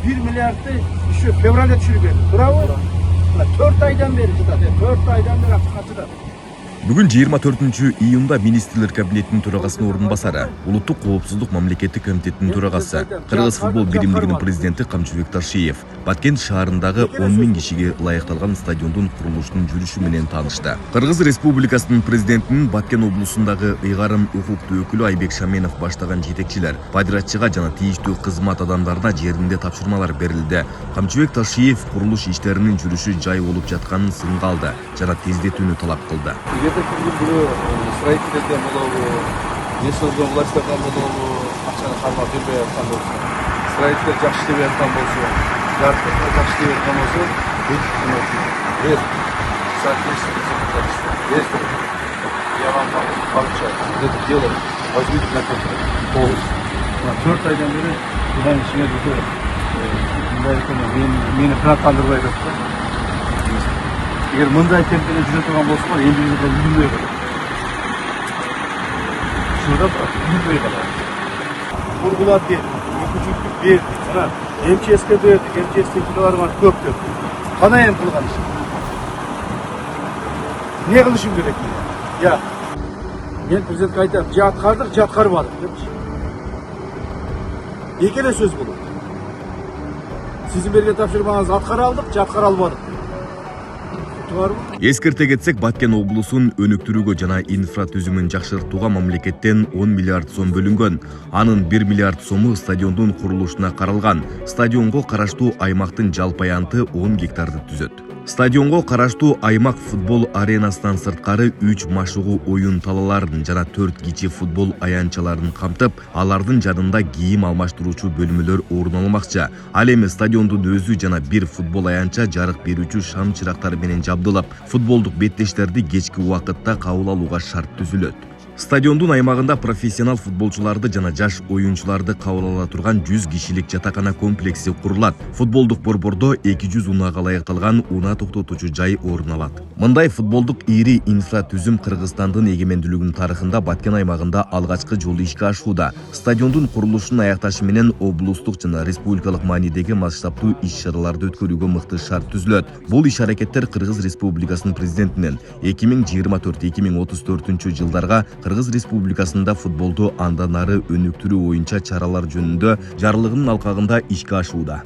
1 milyardı şu fevralde düşürген. Bravo. 4 aydan beri çıdadı. 4 aydan beri açıda. Бүгін 24 июнда министрлер кабинетінің төрағасының орынбасары, Улуттук коопсуздук мамлекеттик комитетінің төрағасы, Кыргыз футбол биримдигинин президенти Камчыбек Ташиев Баткен шаарындагы 10 000 кишиге лайыкталган стадиондун курулушунун жүрүшү менен таанышты. Кыргыз Республикасынын президентинин Баткен облусундагы ыйгарым укуктуу өкүлү Айбек Шаменов баштаган жетекчилер, падиратчыга жана тийиштүү кызмат адамдарына жеринде тапшырмалар берилди. Камчыбек Ташиев курулуш иштеринин жүрүшү жай болуп жатканын сынга алды жана тездетүүнү талап кылды. Строительдерден болобу, несозгон властьтардан болобу, акчаны кармап бербей аткан болсо, строителдер жакшы иштебей аткан болсо, жарыктар жакшы иштебей аткан болсо, это дело возьмите на контроль полностью. 4 aydan beri budan işine düşüyor. Meni kırattandırmay жатты. Eğer mınday tempede жүре турган болсо, эми үйүнбөй калат. Şurada үйүнбөй калат. Бургулат деп, үкүчүлүк берди. Жана МЧСке бердик, МЧСтин пулдары бар көп деп. Кана эм кылган иш. Не кылышым керек мен? Я. Мен президентке айтам, же аткардык, же аткарбадык депчи. Эки эле сөз болот. Сиздин берген тапшырмаңызды аткара алдык, же аткара албадык. Эскерте кетсек, Баткен облусун өнүктүрүүгө жана инфратүзүмүн жакшыртууга мамлекеттен 10 миллиард сом бөлүнгөн. Анын 1 миллиард сому стадиондун курулушуна каралган. Стадионго караштуу аймактын жалпы аянты 10 гектарды түзөт. Стадионго караштуу аймак футбол аренасынан сырткары 3 машыгуу оюн талаларын жана 4 кичи футбол аянчаларын камтып, алардын жанында кийим алмаштыруучу бөлмөлөр орун алмакчы. Ал эми стадиондун өзү жана бир футбол аянча жарык берүүчү шам чырактары менен жабдылап, футболдук беттештерди кечки убакытта кабыл алууга шарт түзүлөт. Стадиондун аймагында профессионал футболчуларды жана жаш оюнчуларды кабыл ала турган 100 кишилик жатакана комплекси курулат. Футболдук борбордо 200 унаага ылайыкталган унаа токтотуучу жай орун алат. Мындай футболдук ири инфратүзүм Кыргызстандын эгемендүүлүгүнүн тарыхында Баткен аймагында алгачкы жолу ишке ашууда. Стадиондун курулушун аякташы менен облустук жана республикалык маанидеги масштабтуу иш-чараларды өткөрүүгө мыкты шарт түзүлөт. Бул иш-аракеттер Кыргыз Республикасынын президентинин 2024-2034 жылдарга Кыргыз Республикасында футболду андан ары өнүктүрүү боюнча чаралар жөнүндө жарлыгынын алкагында ишке ашууда.